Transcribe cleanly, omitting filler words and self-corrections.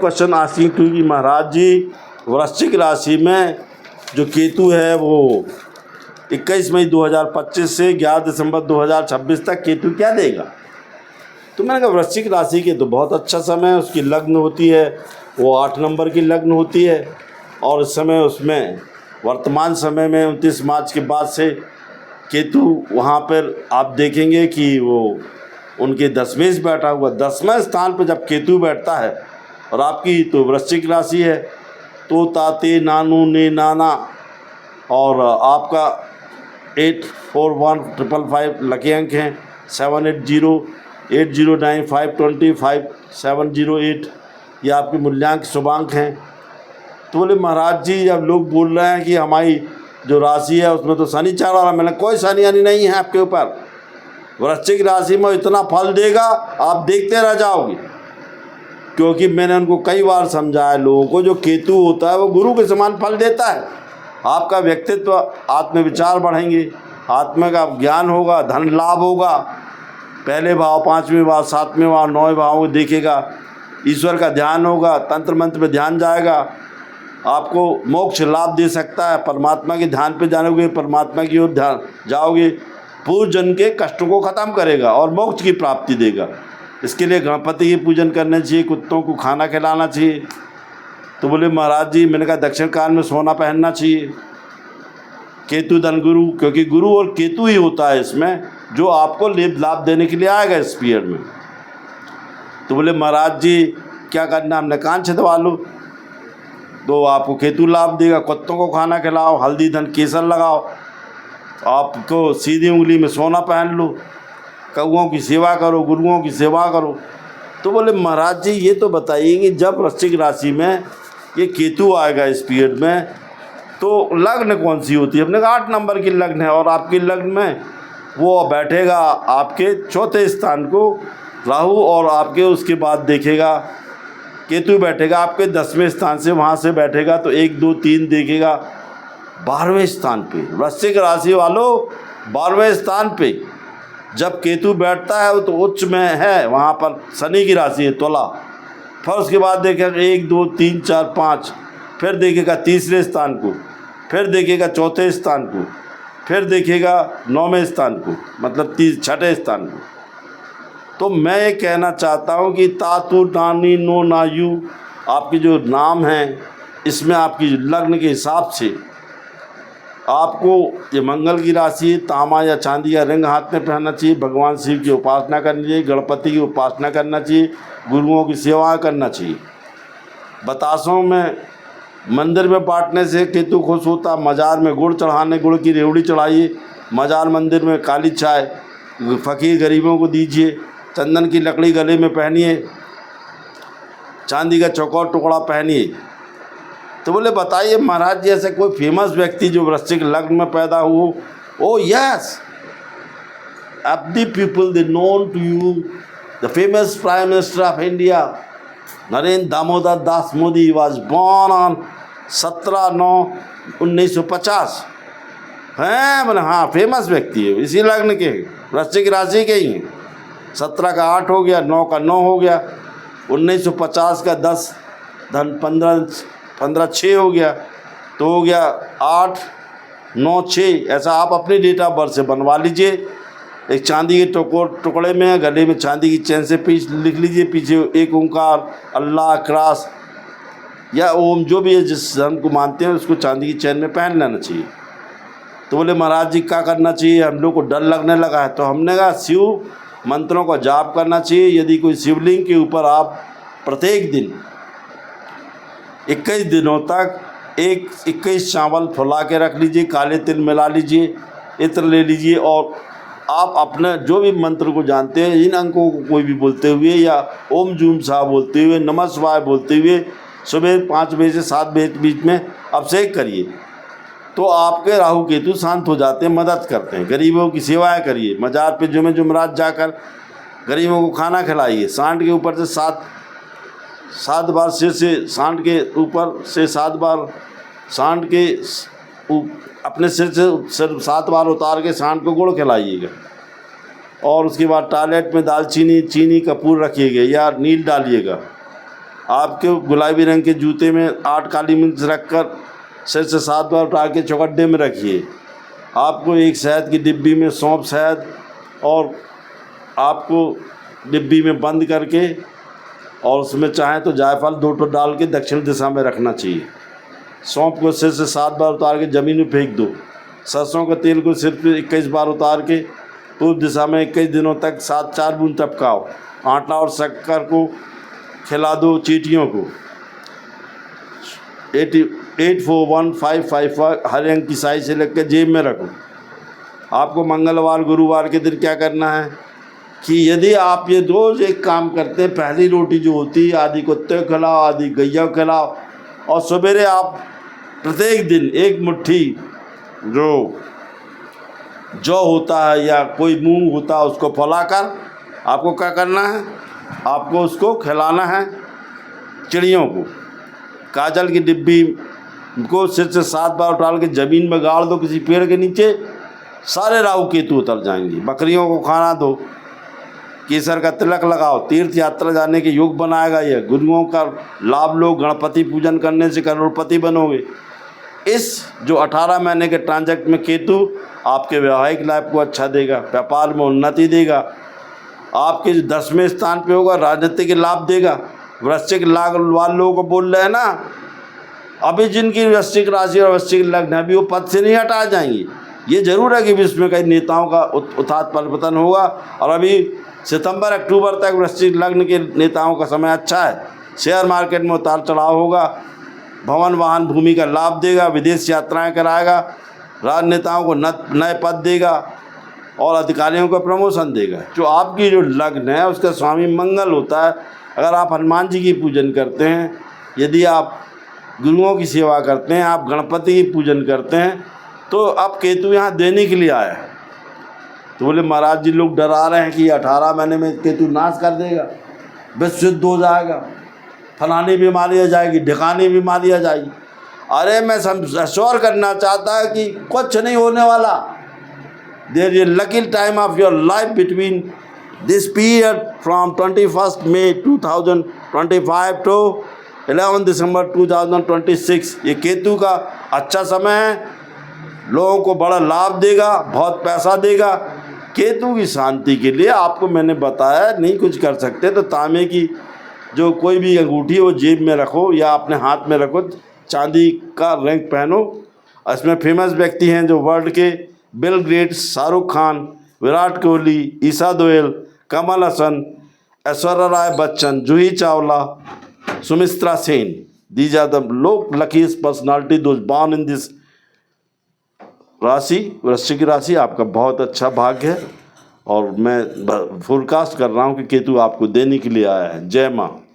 Question asking to कि महाराज जी वृश्चिक राशि में जो केतु है वो 21 मई 2025 से 11 दिसंबर 2026 तक केतु क्या देगा। तो मैंने कहा वृश्चिक राशि के तो बहुत अच्छा समय है, उसकी लग्न होती है वो 8 नंबर की लग्न होती है और इस समय उसमें वर्तमान समय में 29 मार्च के बाद से केतु वहाँ पर आप देखेंगे कि वो उनके 10वें से बैठा हुआ, 10वें स्थान पर जब केतु बैठता है और आपकी तो वृश्चिक राशि है तो ताते नानू ने नाना और आपका 841555 लकी अंक हैं, 780809525708 ये आपके मूल्यांक शुभांक हैं। तो बोले महाराज जी जब लोग बोल रहे हैं कि हमारी जो राशि है उसमें तो शनि चल रहा है, मैंने कोई शनि यानी नहीं है आपके ऊपर। वृश्चिक राशि में इतना फल देगा आप देखते रह जाओगे, क्योंकि मैंने उनको कई बार समझाया लोगों को जो केतु होता है वो गुरु के समान फल देता है। आपका व्यक्तित्व, आत्मविचार बढ़ेंगे, आत्मा का ज्ञान होगा, धन लाभ होगा, पहले भाव, 5वें भाव, 7वें भाव, 9वें भाव को देखेगा, ईश्वर का ध्यान होगा, तंत्र मंत्र में ध्यान जाएगा, आपको मोक्ष लाभ दे सकता है। परमात्मा के ध्यान पे जाओगे, परमात्मा की ओर ध्यान जाओगे, पूर्व जन्म के कष्टों को ख़त्म करेगा और मोक्ष की प्राप्ति देगा। इसके लिए गणपति की पूजन करना चाहिए, कुत्तों को खाना खिलाना चाहिए। तो बोले महाराज जी मैंने कहा दक्षिण कान में सोना पहनना चाहिए। केतु धन गुरु, क्योंकि गुरु और केतु ही होता है इसमें जो आपको लाभ देने के लिए आएगा इस पीरियड में। तो बोले महाराज जी क्या करना, हमने कान छिदवा लो तो आपको केतु लाभ देगा। कुत्तों को खाना खिलाओ, हल्दी धन केसर लगाओ, आपको सीधी उंगली में सोना पहन लो, कौओं की सेवा करो, गुरुओं की सेवा करो। तो बोले महाराज जी ये तो बताइए कि जब वृश्चिक राशि में ये केतु आएगा इस पीरियड में तो लग्न कौन सी होती है। अपने 8 नंबर की लग्न है और आपकी लग्न में वो बैठेगा आपके 4थे स्थान को राहु, और आपके उसके बाद देखेगा केतु बैठेगा आपके 10वें स्थान से, वहाँ से बैठेगा तो 1 2 3 देखेगा 12वें स्थान पे। वृश्चिक राशि वालों 12वें स्थान पे जब केतु बैठता है वो तो उच्च में है, वहाँ पर शनि की राशि है तुला। फिर उसके बाद देखेगा 1 2 3 4 5, फिर देखेगा 3रे स्थान को, फिर देखेगा 4थे स्थान को, फिर देखेगा 9वें स्थान को, मतलब 6ठे स्थान को। तो मैं ये कहना चाहता हूँ कि तातु नानी नो नायु आपकी जो नाम है इसमें आपकी लग्न के हिसाब से आपको ये मंगल की राशि है, तांबा या चांदी का रिंग हाथ में पहनना चाहिए, भगवान शिव की उपासना करनी चाहिए, गणपति की उपासना करना चाहिए, गुरुओं की सेवा करना चाहिए। बतासों में मंदिर में बांटने से केतु खुश होता, मज़ार में गुड़ चढ़ाने, गुड़ की रेवड़ी चढ़ाइए, मज़ार मंदिर में काली चाय फ़कीर गरीबों को दीजिए, चंदन की लकड़ी गले में पहनिए, चांदी का चौकोर टुकड़ा पहनिए। तो बोले बताइए महाराज जी ऐसे कोई फेमस व्यक्ति जो वृश्चिक लग्न में पैदा हो। ओ yes, of the people they known to you, the famous Prime Minister of India, Narendra Damodar Das Modi was born on 17/9/1950 हैं। बोले हाँ फेमस व्यक्ति है, इसी लग्न के, वृश्चिक राशि के ही हैं। 17 का 8 हो गया, 9 का 9 हो गया, 1950 का 10 धन 15 6 हो गया, तो हो गया 8 9 6। ऐसा आप अपनी डेट ऑफ बर्थ से बनवा लीजिए। एक चांदी के टुकड़े में गले में चांदी की चैन से लिख लीजिए, पीछे एक ओंकार, अल्लाह, क्रॉस या ओम, जो भी है जिस धर्म को मानते हैं उसको चांदी की चैन में पहन लेना चाहिए। तो बोले महाराज जी क्या करना चाहिए, हम लोग को डर लगने लगा है। तो हमने कहा शिव मंत्रों का जाप करना चाहिए। यदि कोई शिवलिंग के ऊपर आप प्रत्येक दिन 21 दिनों तक 21 चावल फुला के रख लीजिए, काले तिल मिला लीजिए, इत्र ले लीजिए और आप अपने जो भी मंत्र को जानते हैं इन अंकों को कोई भी बोलते हुए या ओम जूम शाह बोलते हुए, नमः शिवाय बोलते हुए सुबह 5 बजे से 7 बजे के बीच में अभिषेक करिए, तो आपके राहु केतु शांत हो जाते हैं, मदद करते हैं। गरीबों की सेवाएं करिए, मज़ार पे जुमेरात जाकर गरीबों को खाना खिलाइए। सांड के ऊपर से 7 बार सिर से सांड के ऊपर से 7 बार सांड के अपने सिर से 7 बार उतार के सांड को गुड़ खिलाइएगा। और उसके बाद टॉयलेट में दालचीनी, चीनी, कपूर रखिएगा या नील डालिएगा आपके गुलाबी रंग के जूते में 8 काली मिर्च रखकर सिर से 7 बार उठा के चौखड्डे में रखिए। आपको एक शहद की डिब्बी में सौंफ शहद और आपको डिब्बी में बंद करके और उसमें चाहें तो जायफल 2 टो डाल के दक्षिण दिशा में रखना चाहिए। सौंफ को सिर से 7 बार उतार के ज़मीन में फेंक दो। सरसों के तेल को सिर पे 21 बार उतार के पूर्व दिशा में 21 दिनों तक 4 बूंद टपकाओ। आटा और शक्कर को खिला दो चींटियों को। 841555 हरे अंक की साई से लग के जेब में रखो। आपको मंगलवार गुरुवार के दिन क्या करना है कि यदि आप ये रोज़ एक काम करते हैं, पहली रोटी जो होती है आधी कुत्ते को खिलाओ, आधी गैया को खिलाओ, और सवेरे आप प्रत्येक दिन एक मुट्ठी जौ होता है या कोई मूंग होता है उसको फौलाकर आपको क्या करना है, आपको उसको खिलाना है चिड़ियों को। काजल की डिब्बी को सिर से 7 बार उठाल के ज़मीन में गाड़ दो किसी पेड़ के नीचे, सारे राहु केतु उतर जाएंगे। बकरियों को खाना दो, केसर का तिलक लगाओ। तीर्थ यात्रा जाने के योग बनाएगा यह। गुरुओं का लाभ लो, गणपति पूजन करने से करोड़पति बनोगे। इस जो 18 महीने के ट्रांजैक्ट में केतु आपके वैवाहिक लाइफ को अच्छा देगा, व्यापार में उन्नति देगा, आपके जो 10वें स्थान पे होगा राजनीतिक लाभ देगा। वृश्चिक लोगों को बोल रहे हैं ना, अभी जिनकी वृश्चिक राशि और वृश्चिक लग्न है अभी वो पद से नहीं हटा जाएंगे। ये जरूर है कि विश्व में कई नेताओं का उठात पतन होगा, और अभी सितंबर अक्टूबर तक वृश्चिक लग्न के नेताओं का समय अच्छा है। शेयर मार्केट में उतार चढ़ाव होगा, भवन वाहन भूमि का लाभ देगा, विदेश यात्राएं कराएगा, राजनेताओं को नए पद देगा और अधिकारियों को प्रमोशन देगा। जो आपकी जो लग्न है उसका स्वामी मंगल होता है। अगर आप हनुमान जी की पूजन करते हैं, यदि आप गुरुओं की सेवा करते हैं, आप गणपति की पूजन करते हैं, तो अब केतु यहाँ देने के लिए आया है। तो बोले महाराज जी लोग डरा रहे हैं कि 18 महीने में केतु नाश कर देगा, विश्व हो जाएगा, फलानी बीमारी आ जाएगी, ढिकानी बीमारी आ जाएगी। अरे मैं श्योर करना चाहता है कि कुछ नहीं होने वाला। There is a lucky time of your life between this period from 21 May 2025 to 11 December 2026। ये केतु का अच्छा समय है, लोगों को बड़ा लाभ देगा, बहुत पैसा देगा। केतु की शांति के लिए आपको मैंने बताया, नहीं कुछ कर सकते तो तांबे की जो कोई भी अंगूठी वो जेब में रखो या अपने हाथ में रखो, चांदी का रिंग पहनो। इसमें फेमस व्यक्ति हैं जो वर्ल्ड के Bill Gates, Shahrukh Khan, Virat Kohli, Isha Doyal, Kamal Haasan, Aishwarya Rai Bachchan, Juhi Chawla, Sumitra Sen. These are the luckiest personality those born in this राशि, वृश्चिक राशि। आपका बहुत अच्छा भाग्य है और मैं फोरकास्ट कर रहा हूँ कि केतु आपको देने के लिए आया है। जय माँ।